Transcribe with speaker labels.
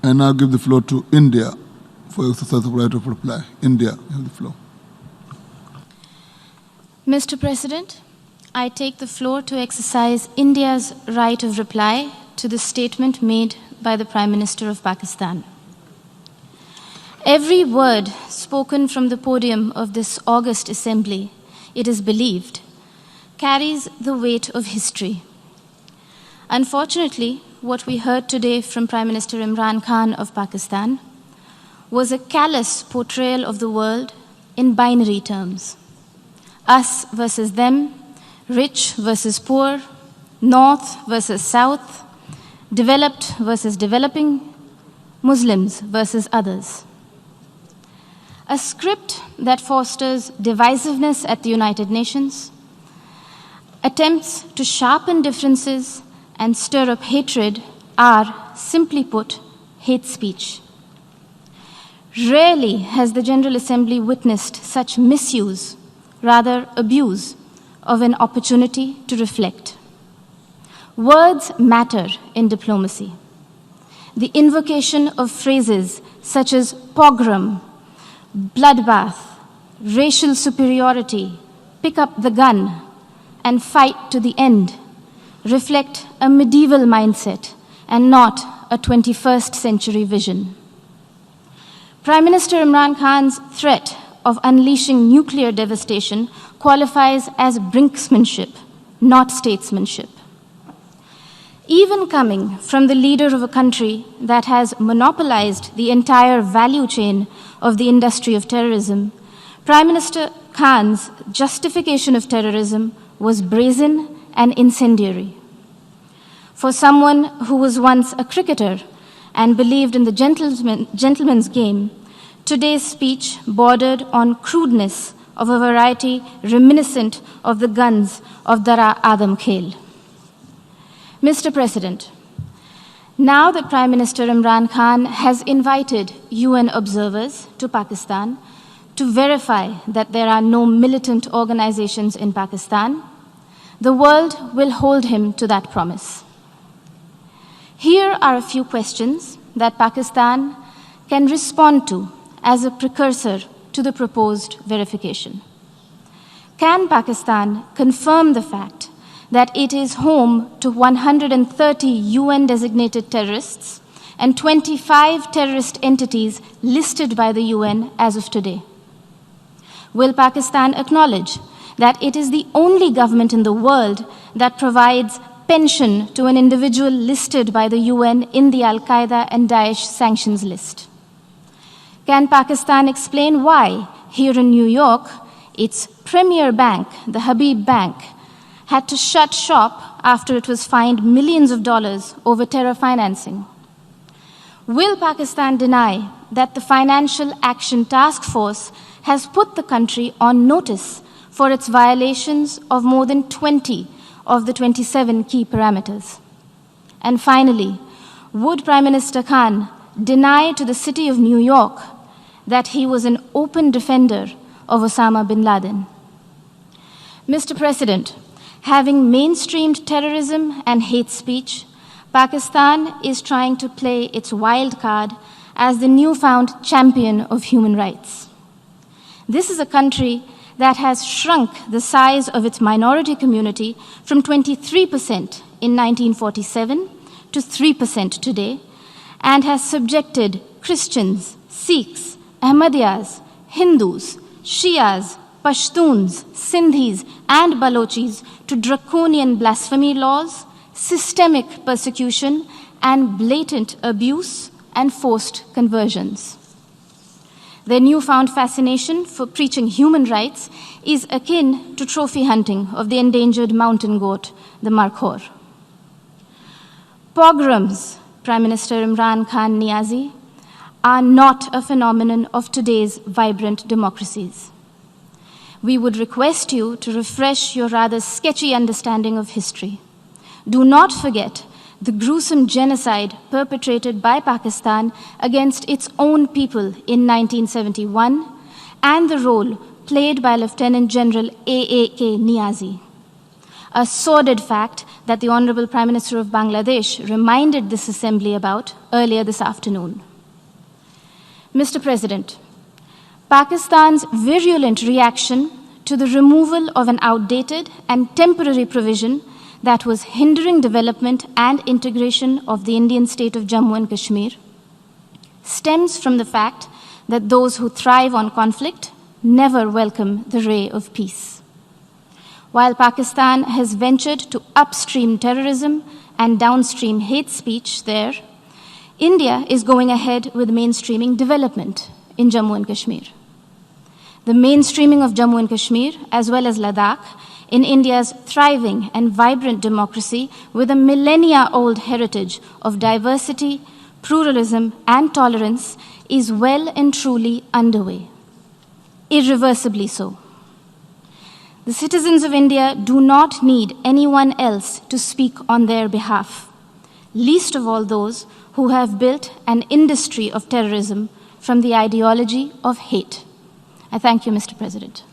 Speaker 1: I now give the floor to India for exercise of right of reply. India, you have the floor.
Speaker 2: Mr. President, I take the floor to exercise India's right of reply to the statement made by the Prime Minister of Pakistan. Every word spoken from the podium of this august assembly, it is believed, carries the weight of history. Unfortunately, what we heard today from Prime Minister Imran Khan of Pakistan was a callous portrayal of the world in binary terms. Us versus them, rich versus poor, north versus south, developed versus developing, Muslims versus others. A script that fosters divisiveness at the United Nations, attempts to sharpen differences and stir up hatred are, simply put, hate speech. Rarely has the General Assembly witnessed such misuse, rather abuse, of an opportunity to reflect. Words matter in diplomacy. The invocation of phrases such as pogrom, bloodbath, racial superiority, pick up the gun, and fight to the end reflect a medieval mindset and not a 21st century vision. Prime Minister Imran Khan's threat of unleashing nuclear devastation qualifies as brinksmanship, not statesmanship. Even coming from the leader of a country that has monopolized the entire value chain of the industry of terrorism, Prime Minister Khan's justification of terrorism was brazen and incendiary. For someone who was once a cricketer and believed in the gentleman's game, today's speech bordered on crudeness of a variety reminiscent of the guns of Dara Adam Khel. Mr. President, now that Prime Minister Imran Khan has invited UN observers to Pakistan to verify that there are no militant organizations in Pakistan, the world will hold him to that promise. Here are a few questions that Pakistan can respond to as a precursor to the proposed verification. Can Pakistan confirm the fact that it is home to 130 UN-designated terrorists and 25 terrorist entities listed by the UN as of today? Will Pakistan acknowledge that it is the only government in the world that provides pension to an individual listed by the UN in the Al-Qaeda and Daesh sanctions list? Can Pakistan explain why, here in New York, its premier bank, the Habib Bank, had to shut shop after it was fined millions of dollars over terror financing? Will Pakistan deny that the Financial Action Task Force has put the country on notice for its violations of more than 20 of the 27 key parameters? And finally, would Prime Minister Khan deny to the city of New York that he was an open defender of Osama bin Laden? Mr. President, having mainstreamed terrorism and hate speech, Pakistan is trying to play its wild card as the newfound champion of human rights. This is a country that has shrunk the size of its minority community from 23% in 1947 to 3% today, and has subjected Christians, Sikhs, Ahmadiyas, Hindus, Shias, Pashtuns, Sindhis, and Balochis to draconian blasphemy laws, systemic persecution, and blatant abuse and forced conversions. Their newfound fascination for preaching human rights is akin to trophy hunting of the endangered mountain goat, the Markhor. Pogroms, Prime Minister Imran Khan Niazi, are not a phenomenon of today's vibrant democracies. We would request you to refresh your rather sketchy understanding of history. Do not forget the gruesome genocide perpetrated by Pakistan against its own people in 1971 and the role played by Lieutenant General A.A.K. Niazi. a sordid fact that the Honorable Prime Minister of Bangladesh reminded this assembly about earlier this afternoon. Mr. President, Pakistan's virulent reaction to the removal of an outdated and temporary provision that was hindering development and integration of the Indian state of Jammu and Kashmir stems from the fact that those who thrive on conflict never welcome the ray of peace. While Pakistan has ventured to upstream terrorism and downstream hate speech there, India is going ahead with mainstreaming development in Jammu and Kashmir. The mainstreaming of Jammu and Kashmir, as well as Ladakh, in India's thriving and vibrant democracy with a millennia-old heritage of diversity, pluralism, and tolerance, is well and truly underway, irreversibly so. The citizens of India do not need anyone else to speak on their behalf, least of all those who have built an industry of terrorism from the ideology of hate. I thank you, Mr. President.